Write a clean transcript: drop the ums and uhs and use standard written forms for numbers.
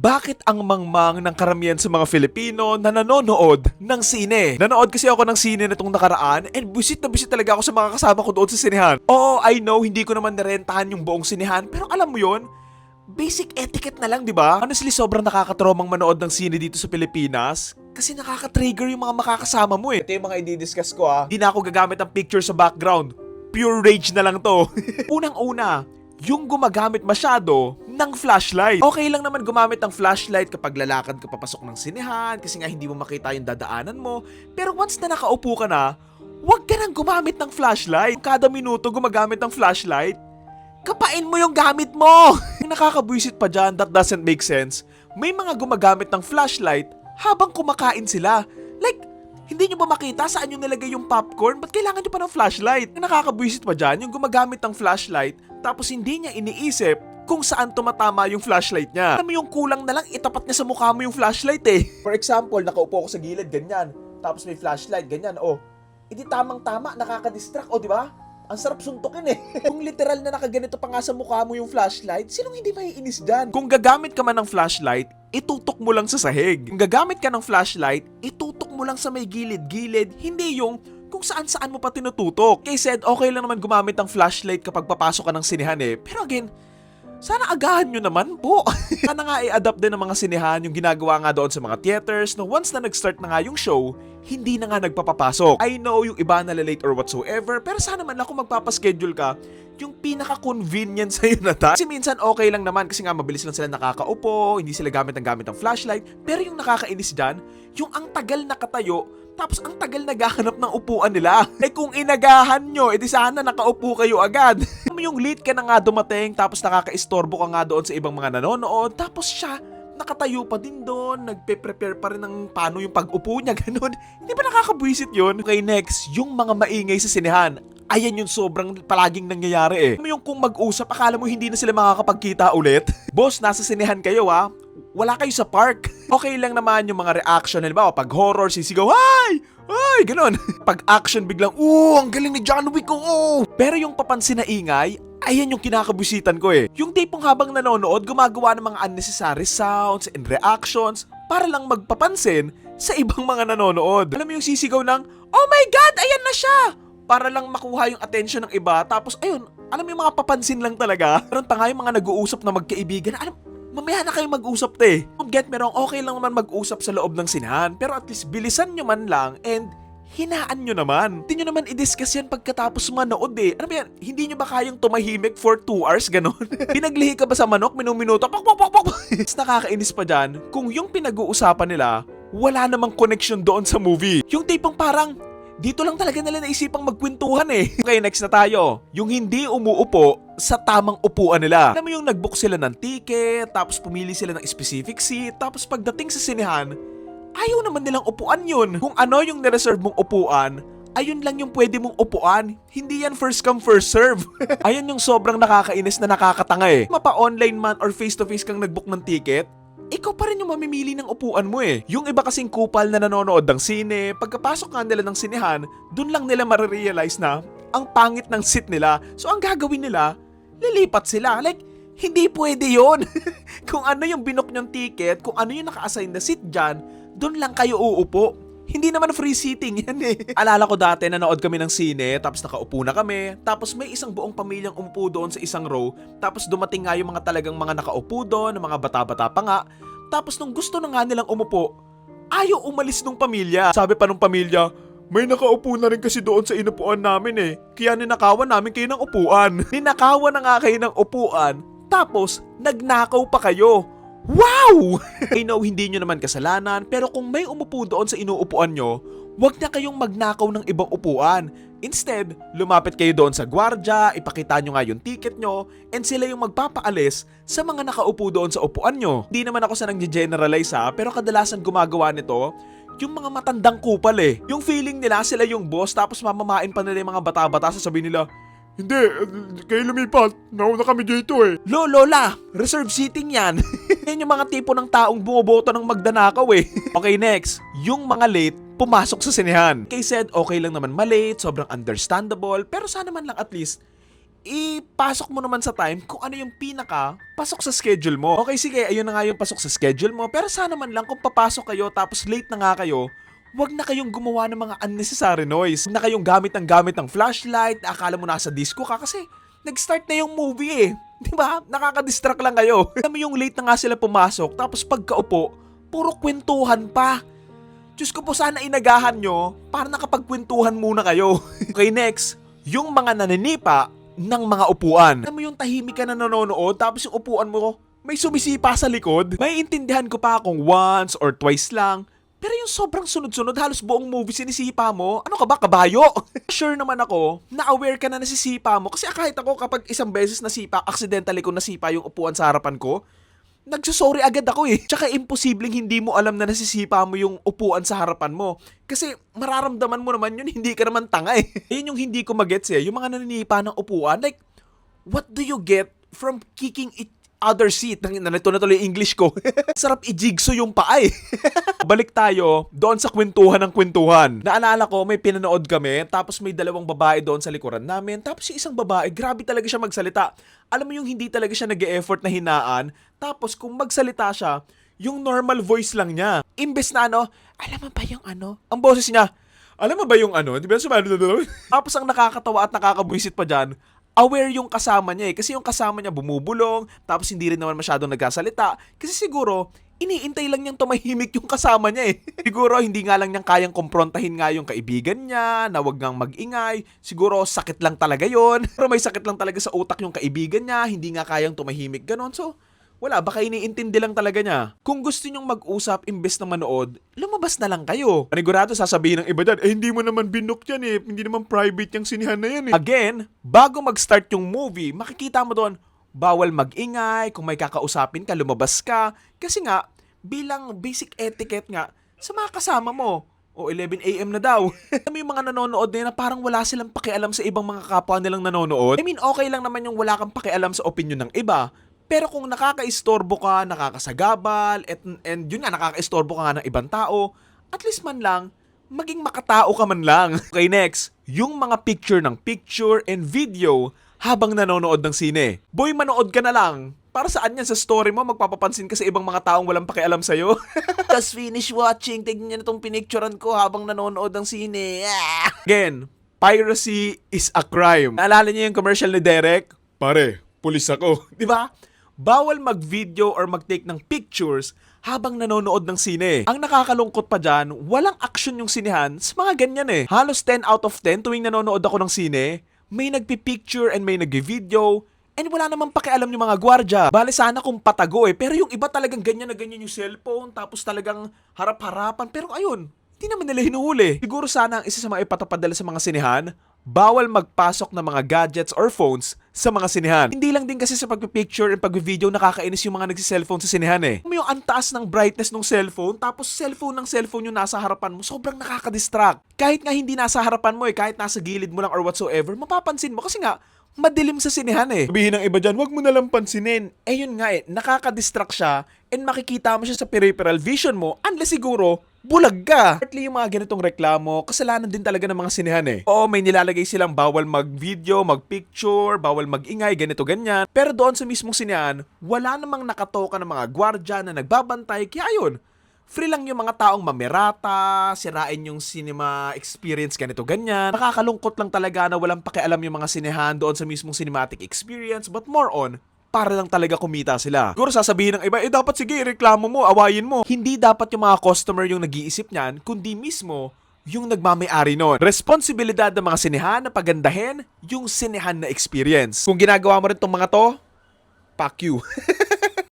Bakit ang mangmang ng karamihan sa mga Filipino na nanonood ng sine? Nanood kasi ako ng sine na itong nakaraan and busit na busit talaga ako sa mga kasama ko doon sa sinehan. Oo, I know, hindi ko naman narentahan yung buong sinehan, pero alam mo yon, basic etiquette na lang, di ba? Honestly, sobrang nakakatromang manood ng sine dito sa Pilipinas kasi nakaka-trigger yung mga makakasama mo eh. Ito yung mga i-discuss ko ah. Hindi na ako gagamit ng picture sa background. Pure rage na lang to. Unang-una, yung gumagamit masyado ng flashlight. Okay lang naman gumamit ng flashlight kapag lalakad ka papasok ng sinehan kasi nga hindi mo makita yung dadaanan mo. Pero once na nakaupo ka na, huwag ka nang gumamit ng flashlight. Kada minuto gumagamit ng flashlight, kapain mo yung gamit mo! Yung nakakabwisit pa dyan, that doesn't make sense. May mga gumagamit ng flashlight habang kumakain sila. Like, hindi nyo ba makita saan yung nilagay yung popcorn? Ba't kailangan nyo pa ng flashlight? Yung nakakabwisit pa dyan, yung gumagamit ng flashlight, tapos hindi niya iniisip kung saan tumatama yung flashlight niya. Alam mo yung kulang na lang, itapat niya sa mukha mo yung flashlight eh. For example, nakaupo ako sa gilid, ganyan. Tapos may flashlight, ganyan, oh. Hindi tamang-tama, nakaka-distract, oh, di ba? Ang sarap suntukin eh. Kung literal na nakaganito pa nga sa mukha mo yung flashlight, sinong hindi maiinis dyan? Kung gagamit ka man ng flashlight, itutok mo lang sa sahig. Kung gagamit ka ng flashlight, itutok mo lang sa may gilid-gilid, hindi yung kung saan-saan mo pa tinututok. Kay said, okay lang naman gumamit ng flashlight kapag papasok ka ng sinehan eh. Pero again, sana agahan nyo naman po. Sana nga i-adapt din ng mga sinehan yung ginagawa nga doon sa mga theaters na once na nag-start na nga yung show, hindi na nga nagpapapasok. I know yung iba nalalate or whatsoever, pero sana man lang kung magpapaschedule ka, yung pinaka-convenient sa'yo na ta. Kasi minsan okay lang naman kasi nga mabilis lang sila nakakaupo, hindi sila gamit ng flashlight. Pero yung nakakainis dyan, yung ang tagal nakatayo, tapos ang tagal naghahanap ng upuan nila. Eh kung inagahan nyo, edi sana nakaupo kayo agad. Yung late ka na nga dumating, tapos nakaka-istorbo ka nga doon sa ibang mga nanonood, tapos siya, nakatayo pa din doon, nagpe-prepare pa rin ng paano yung pag-upo niya, ganun. Hindi ba nakakabwisit yun? Okay, next, yung mga maingay sa sinehan. Ayan yung sobrang palaging nangyayari eh. Alam mo yung kung mag-usap, akala mo hindi na sila makakapagkita ulit? Boss, nasa sinehan kayo ha? Wala kayo sa park. Okay lang naman yung mga reaction, halimbawa pag horror, sisigaw, "Ay! Ay!" Ganon. Pag action, biglang, ang galing ni John Wick, oh! Pero yung papansin na ingay, ayan yung kinakabusitan ko eh. Yung tipong habang nanonood, gumagawa ng mga unnecessary sounds and reactions para lang magpapansin sa ibang mga nanonood. Alam mo yung sisigaw ng, "Oh my God! Ayan na siya!" Para lang makuha yung attention ng iba. Tapos ayun, alam mo yung mga papansin lang talaga. Meron pa nga yung mga nag-uusap na magkaibigan. Alam, mamaya na kayo mag-usap te. Don't get me wrong, okay lang naman mag-usap sa loob ng sinehan. Pero at least bilisan nyo man lang and hinaan nyo naman. Hindi nyo naman i-discuss yan pagkatapos manood eh. Ano ba yan? Hindi nyo ba kayang tumahimik for 2 hours ganon? Pinaglihi ka ba sa manok? Minuminuto? Pak, pak, pak, pak. Nakakainis pa dyan kung yung pinag-uusapan nila wala namang connection doon sa movie. Yung tipong parang dito lang talaga nila naisipang magkwentuhan eh. Okay, next na tayo. Yung hindi umuupo sa tamang upuan nila. Alam mo yung nag-book sila ng ticket, tapos pumili sila ng specific seat, tapos pagdating sa sinehan, ayaw naman nilang upuan yun. Kung ano yung nireserve mong upuan, ayun lang yung pwede mong upuan. Hindi yan first come first serve. Ayun yung sobrang nakakainis na nakakatanga eh. Mapa-online man or face-to-face kang nag-book ng ticket, ikaw pa rin yung mamimili ng upuan mo eh. Yung iba kasing kupal na nanonood ng sine, pagkapasok nga nila ng sinehan, dun lang nila marirealize na ang pangit ng seat nila. So ang gagawin nila, lilipat sila. Like, hindi pwede yon. Kung ano yung binook nyong ticket, kung ano yung naka-assign na seat dyan, dun lang kayo uupo. Hindi naman free seating yan eh. Alala ko dati, nanood kami ng sine, tapos nakaupo na kami, tapos may isang buong pamilyang umupo doon sa isang row, tapos dumating nga yung mga talagang mga nakaupo doon, mga bata-bata pa nga, tapos nung gusto na nga nilang umupo, ayaw umalis nung pamilya. Sabi pa nung pamilya, "May nakaupo na rin kasi doon sa inupuan namin eh, kaya ninakawan namin kayo ng upuan." Ninakawan na nga kayo ng upuan, tapos nagnakaw pa kayo. Wow! I know hindi nyo naman kasalanan, pero kung may umupo doon sa inuupuan nyo, huwag na kayong magnakaw ng ibang upuan. Instead, lumapit kayo doon sa gwardya, ipakita nyo nga yung ticket nyo, and sila yung magpapaalis sa mga nakaupo doon sa upuan nyo. Hindi naman ako sa nang-generalize ha, pero kadalasan gumagawa nito yung mga matandang kupal eh. Yung feeling nila sila yung boss, tapos mamamain pa nila yung mga bata-bata, sasabihin nila, "Hindi, kayo lumipat. Nauna kami dito eh." Lola, reserve seating yan. Yan yung mga tipo ng taong bumoboto ng magdanakaw eh. Okay, next. Yung mga late, pumasok sa sinehan. Kay said, okay lang naman malate, sobrang understandable, pero sana man lang at least ipasok mo naman sa time kung ano yung pasok sa schedule mo. Okay, sige, ayun na nga yung pasok sa schedule mo, pero sana man lang kung papasok kayo tapos late na nga kayo, wag na kayong gumawa ng mga unnecessary noise. Wag na kayong gamit ng flashlight, akala mo nasa disco ka kasi nag-start na yung movie eh. Di ba? Nakaka-distract lang kayo. Alam mo yung late na nga sila pumasok, tapos pagkaupo, puro kwentuhan pa. Diyos ko po, sana inagahan nyo para nakapagkwentuhan muna kayo. Okay, next. Yung mga naninipa ng mga upuan. Alam mo yung tahimik ka na nanonood, tapos yung upuan mo, may sumisipa sa likod. May intindihan ko pa kung once or twice lang. Pero yung sobrang sunod-sunod, halos buong movie sinisipa mo, ano ka ba, kabayo? Sure naman ako, na aware ka na nasisipa mo. Kasi kahit ako kapag isang beses nasipa, accidentally ko nasipa yung upuan sa harapan ko, nagsusorry agad ako eh. Tsaka imposibleng hindi mo alam na nasisipa mo yung upuan sa harapan mo. Kasi mararamdaman mo naman yun, hindi ka naman tanga eh. Yun yung hindi ko magets eh, yung mga naninipa ng upuan, like, what do you get from kicking other seat? Nalito na tuloy yung English ko. Sarap i-jigsaw yung paa eh. Balik tayo doon sa kwentuhan ng kwentuhan. Naalala ko, may pinanood kami, tapos may dalawang babae doon sa likuran namin, tapos yung isang babae, grabe talaga siya magsalita. Alam mo yung hindi talaga siya nag-e-effort na hinaan, tapos kung magsalita siya, yung normal voice lang niya. Imbes na alam mo ba yung ang boses niya, alam mo ba yung di ba tapos ang nakakatawa at nakakabwisit pa dyan, aware yung kasama niya eh. Kasi yung kasama niya bumubulong, tapos hindi rin naman masyadong nagsasalita. Kasi siguro, iniintay lang niyang tumahimik yung kasama niya eh. Siguro, hindi nga lang niyang kayang kumprontahin nga yung kaibigan niya, na wag ngang mag-ingay. Siguro, sakit lang talaga yon. Pero may sakit lang talaga sa utak yung kaibigan niya, hindi nga kayang tumahimik ganon. So, wala, baka iniintindi lang talaga niya. Kung gusto niyong mag-usap imbes na manood, lumabas na lang kayo. Panigurado sasabihin ng iba dyan, hindi mo naman binook yan eh. Hindi naman private yung sinihan na yan eh. Again, bago mag-start yung movie, makikita mo doon, bawal mag-ingay, kung may kakausapin ka, lumabas ka. Kasi nga, bilang basic etiquette nga, sa mga kasama mo, o 11 AM na daw. Alam mo yung mga nanonood na parang wala silang pakialam sa ibang mga kapwa nilang nanonood. I mean, okay lang naman yung wala kang pakialam sa opinion ng iba. Pero kung nakakaistorbo ka, nakakasagabal, and yun nga, nakakaistorbo ka nga ng ibang tao, at least man lang, maging makatao ka man lang. Okay, next. Yung mga picture and video habang nanonood ng sine. Boy, manood ka na lang. Para saan yan sa story mo? Magpapapansin ka sa ibang mga taong walang pakialam sa'yo? Just finish watching. Tignan niyo na itong pinicturean ko habang nanonood ng sine. Again, piracy is a crime. Naalala niyo yung commercial ni Derek? Pare, pulis ako. Di ba? Bawal mag-video or mag-take ng pictures habang nanonood ng sine. Ang nakakalungkot pa dyan, walang action yung sinehan sa mga ganyan eh. Halos 10 out of 10 tuwing nanonood ako ng sine, may nagpi-picture and may nag-video, and wala namang pakialam yung mga gwardya. Bale sana kung patago eh, pero yung iba talagang ganyan na ganyan yung cellphone, tapos talagang harap-harapan, pero ayun, hindi naman nila hinuhuli. Siguro sana ang isa sa mga ipatupad nila sa mga sinehan, bawal magpasok ng mga gadgets or phones sa mga sinehan. Hindi lang din kasi sa pagpipicture and pagpi-video nakakainis yung mga nagsi-cellphone sa sinehan eh. Yung antaas ng brightness ng cellphone, tapos cellphone yung nasa harapan mo, sobrang nakaka-distract. Kahit nga hindi nasa harapan mo eh, kahit nasa gilid mo lang or whatsoever, mapapansin mo kasi nga, madilim sa sinehan eh. Sabihin ng iba dyan, wag mo nalang pansinin. Eh yun nga eh, nakaka-distract siya and makikita mo siya sa peripheral vision mo unless siguro, bulag ka. Partly yung mga ganitong reklamo, kasalanan din talaga ng mga sinehan eh. Oo, may nilalagay silang bawal mag-video, mag-picture, bawal mag-ingay, ganito ganyan. Pero doon sa mismong sinehan, wala namang nakatoka ng mga gwardya na nagbabantay. Kaya ayun, free lang yung mga taong mamerata, sirain yung cinema experience, ganito ganyan. Nakakalungkot lang talaga na walang pakialam yung mga sinehan doon sa mismong cinematic experience, but more on, para lang talaga kumita sila. Siguro sasabihin ng iba, dapat sige, reklamo mo, awayin mo. Hindi dapat yung mga customer yung nag-iisip niyan, kundi mismo yung nagmamay-ari nun. Responsibilidad ng mga sinehan na pagandahin yung sinehan na experience. Kung ginagawa mo rin tong mga to, fuck you.